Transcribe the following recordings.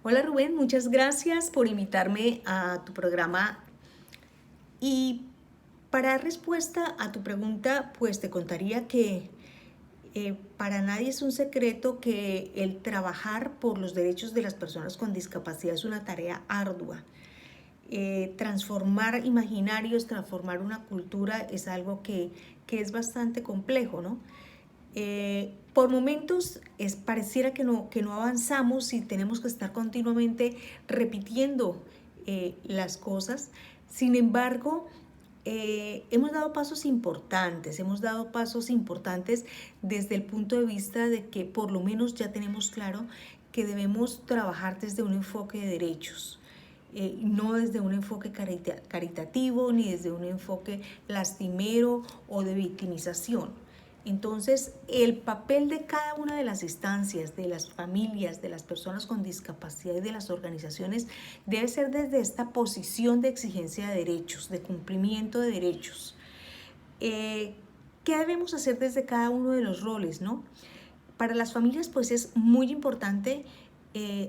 Hola Rubén, muchas gracias por invitarme a tu programa. Y para dar respuesta a tu pregunta, pues te contaría que para nadie es un secreto que el trabajar por los derechos de las personas con discapacidad es una tarea ardua. Transformar imaginarios, transformar una cultura es algo que es bastante complejo, ¿no? Por momentos pareciera que no avanzamos y tenemos que estar continuamente repitiendo las cosas. Sin embargo, hemos dado pasos importantes desde el punto de vista de que por lo menos ya tenemos claro que debemos trabajar desde un enfoque de derechos. No desde un enfoque caritativo ni desde un enfoque lastimero o de victimización. Entonces, el papel de cada una de las instancias, de las familias, de las personas con discapacidad y de las organizaciones debe ser desde esta posición de exigencia de derechos, de cumplimiento de derechos. ¿Qué debemos hacer desde cada uno de los roles, no? Para las familias, pues es muy importante,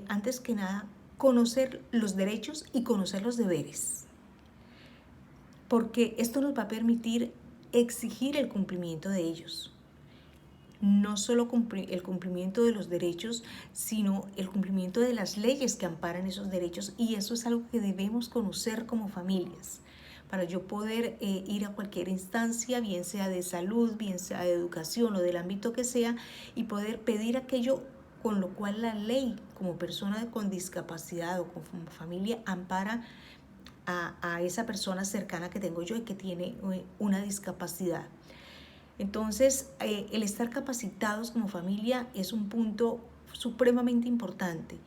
antes que nada, conocer los derechos y conocer los deberes, porque esto nos va a permitir exigir el cumplimiento de ellos. No solo el cumplimiento de los derechos, sino el cumplimiento de las leyes que amparan esos derechos, y eso es algo que debemos conocer como familias para yo poder ir a cualquier instancia, bien sea de salud, bien sea de educación o del ámbito que sea, y poder pedir aquello con lo cual la ley como persona con discapacidad o como familia ampara a esa persona cercana que tengo yo y que tiene una discapacidad. Entonces, el estar capacitados como familia es un punto supremamente importante,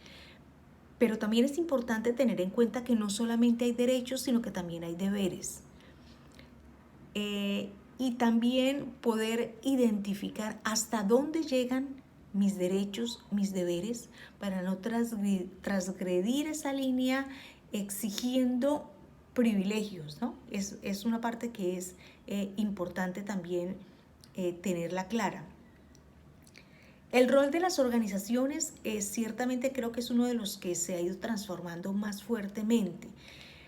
pero también es importante tener en cuenta que no solamente hay derechos, sino que también hay deberes. Y también poder identificar hasta dónde llegan mis derechos, mis deberes, para no transgredir esa línea exigiendo privilegios, ¿no? Es una parte que es importante también tenerla clara. El rol de las organizaciones ciertamente creo que es uno de los que se ha ido transformando más fuertemente.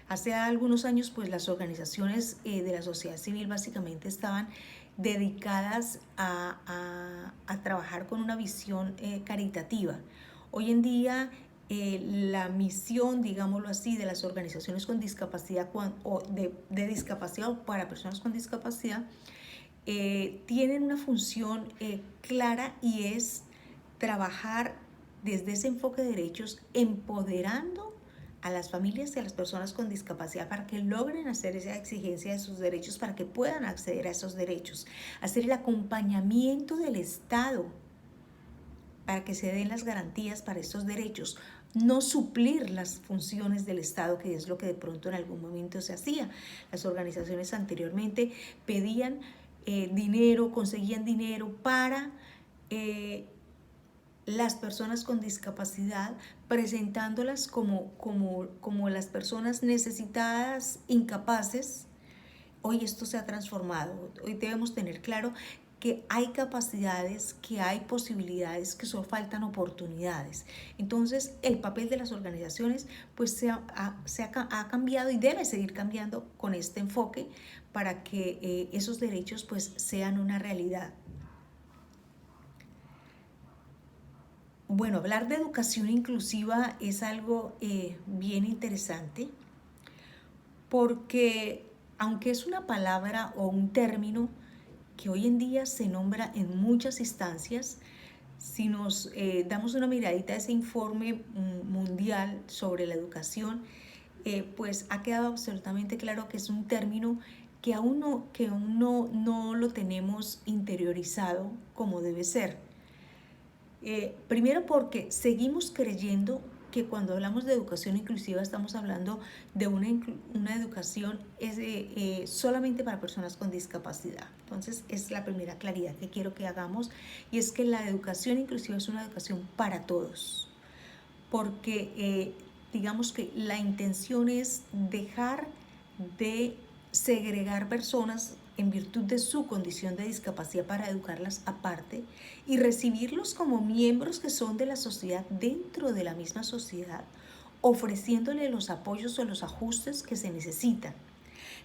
Hace algunos años, pues las organizaciones de la sociedad civil básicamente estaban dedicadas a trabajar con una visión caritativa. Hoy en día, la misión, digámoslo así, de las organizaciones con discapacidad o de discapacidad o para personas con discapacidad tienen una función clara, y es trabajar desde ese enfoque de derechos, empoderando a las familias y a las personas con discapacidad para que logren hacer esa exigencia de sus derechos, para que puedan acceder a esos derechos, hacer el acompañamiento del Estado para que se den las garantías para estos derechos, no suplir las funciones del Estado, que es lo que de pronto en algún momento se hacía. Las organizaciones anteriormente pedían dinero, conseguían dinero para las personas con discapacidad, presentándolas como las personas necesitadas, incapaces. Hoy esto se ha transformado. Hoy debemos tener claro que hay capacidades, que hay posibilidades, que solo faltan oportunidades. Entonces, el papel de las organizaciones pues ha cambiado y debe seguir cambiando con este enfoque para que esos derechos pues sean una realidad. Bueno, hablar de educación inclusiva es algo bien interesante, porque aunque es una palabra o un término que hoy en día se nombra en muchas instancias, si nos damos una miradita a ese informe mundial sobre la educación, pues ha quedado absolutamente claro que es un término que aún no lo tenemos interiorizado como debe ser. Primero porque seguimos creyendo que cuando hablamos de educación inclusiva estamos hablando de una educación solamente para personas con discapacidad. Entonces es la primera claridad que quiero que hagamos, y es que la educación inclusiva es una educación para todos, porque digamos que la intención es dejar de segregar personas en virtud de su condición de discapacidad para educarlas aparte y recibirlos como miembros que son de la sociedad dentro de la misma sociedad, ofreciéndole los apoyos o los ajustes que se necesitan.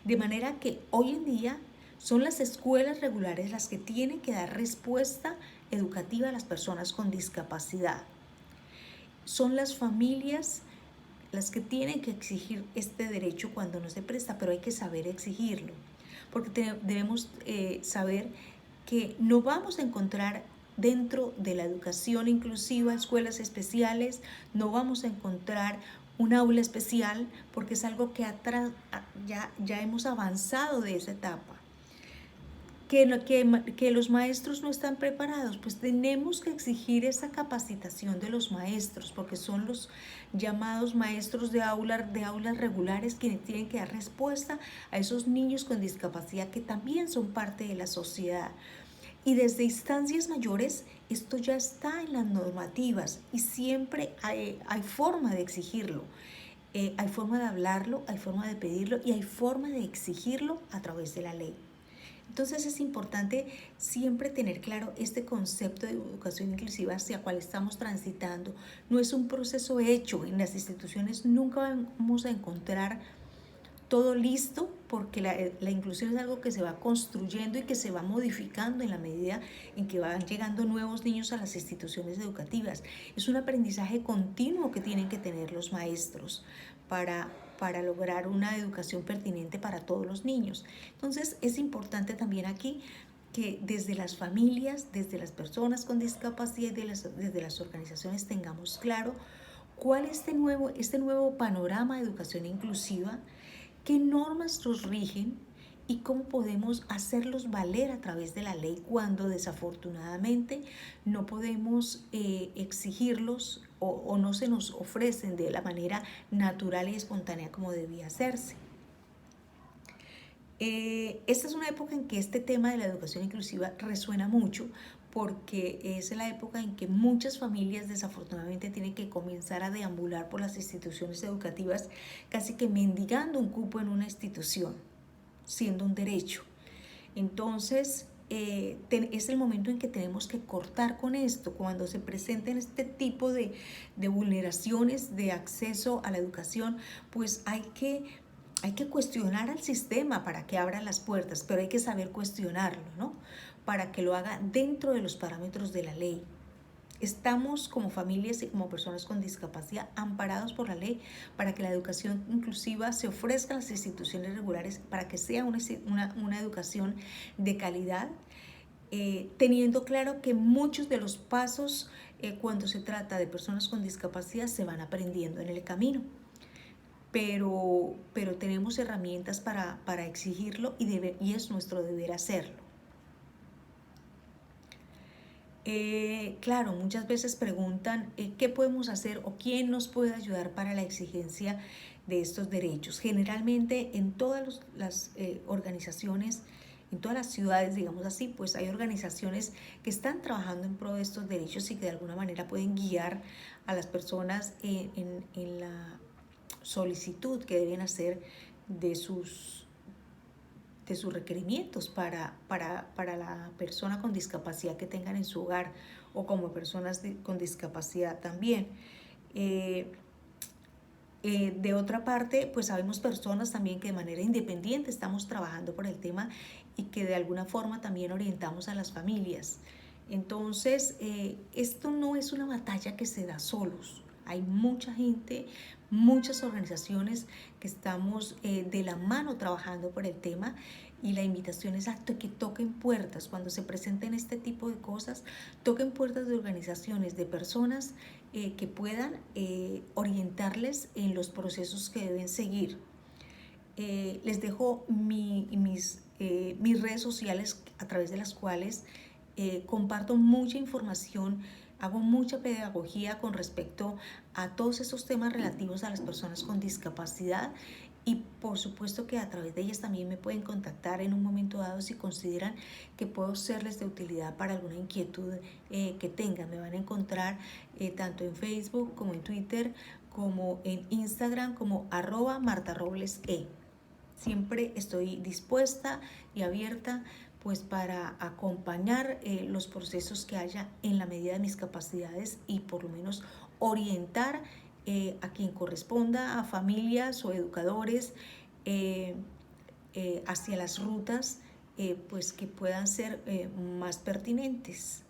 De manera que hoy en día son las escuelas regulares las que tienen que dar respuesta educativa a las personas con discapacidad. Son las familias las que tienen que exigir este derecho cuando no se presta, pero hay que saber exigirlo, porque debemos saber que no vamos a encontrar dentro de la educación inclusiva escuelas especiales, no vamos a encontrar un aula especial, porque es algo que ya hemos avanzado de esa etapa. Que los maestros no están preparados, pues tenemos que exigir esa capacitación de los maestros, porque son los llamados maestros de aulas regulares quienes tienen que dar respuesta a esos niños con discapacidad que también son parte de la sociedad. Y desde instancias mayores esto ya está en las normativas y siempre hay forma de exigirlo. Hay forma de hablarlo, hay forma de pedirlo y hay forma de exigirlo a través de la ley. Entonces es importante siempre tener claro este concepto de educación inclusiva hacia cual estamos transitando. No es un proceso hecho, en las instituciones nunca vamos a encontrar todo listo, porque la inclusión es algo que se va construyendo y que se va modificando en la medida en que van llegando nuevos niños a las instituciones educativas. Es un aprendizaje continuo que tienen que tener los maestros para lograr una educación pertinente para todos los niños. Entonces es importante también aquí que desde las familias, desde las personas con discapacidad y desde las organizaciones tengamos claro cuál es este nuevo panorama de educación inclusiva, qué normas nos rigen y cómo podemos hacerlos valer a través de la ley cuando desafortunadamente no podemos exigirlos o no se nos ofrecen de la manera natural y espontánea como debía hacerse. Esta es una época en que este tema de la educación inclusiva resuena mucho, porque es la época en que muchas familias desafortunadamente tienen que comenzar a deambular por las instituciones educativas, casi que mendigando un cupo en una institución, siendo un derecho. Entonces, es el momento en que tenemos que cortar con esto. Cuando se presenten este tipo de vulneraciones de acceso a la educación, pues hay que cuestionar al sistema para que abra las puertas, pero hay que saber cuestionarlo, ¿no? Para que lo haga dentro de los parámetros de la ley. Estamos como familias y como personas con discapacidad amparados por la ley para que la educación inclusiva se ofrezca en las instituciones regulares, para que sea una educación de calidad, teniendo claro que muchos de los pasos cuando se trata de personas con discapacidad se van aprendiendo en el camino. Pero tenemos herramientas para exigirlo y es nuestro deber hacerlo. Claro, muchas veces preguntan qué podemos hacer o quién nos puede ayudar para la exigencia de estos derechos. Generalmente en todas las organizaciones, en todas las ciudades, digamos así, pues hay organizaciones que están trabajando en pro de estos derechos y que de alguna manera pueden guiar a las personas en la solicitud que deben hacer de sus requerimientos para la persona con discapacidad que tengan en su hogar o como personas con discapacidad también. De otra parte, pues sabemos personas también que de manera independiente estamos trabajando por el tema y que de alguna forma también orientamos a las familias. Entonces, esto no es una batalla que se da solos. Hay mucha gente, muchas organizaciones que estamos de la mano trabajando por el tema, y la invitación es a que toquen puertas cuando se presenten este tipo de cosas, toquen puertas de organizaciones, de personas que puedan orientarles en los procesos que deben seguir. Les dejo mis redes sociales a través de las cuales comparto mucha información, hago mucha pedagogía con respecto a todos esos temas relativos a las personas con discapacidad, y por supuesto que a través de ellas también me pueden contactar en un momento dado si consideran que puedo serles de utilidad para alguna inquietud que tengan. Me van a encontrar tanto en Facebook como en Twitter, como en Instagram, como @MartaRoblesE. Siempre estoy dispuesta y abierta pues para acompañar los procesos que haya en la medida de mis capacidades y por lo menos orientar a quien corresponda, a familias o educadores, eh, hacia las rutas pues que puedan ser más pertinentes.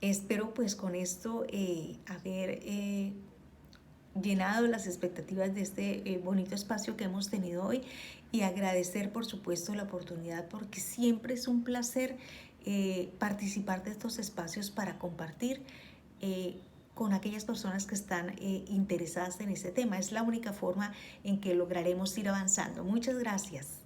Espero pues con esto haber llenado las expectativas de este bonito espacio que hemos tenido hoy y agradecer por supuesto la oportunidad porque siempre es un placer participar de estos espacios para compartir con aquellas personas que están interesadas en ese tema. Es la única forma en que lograremos ir avanzando. Muchas gracias.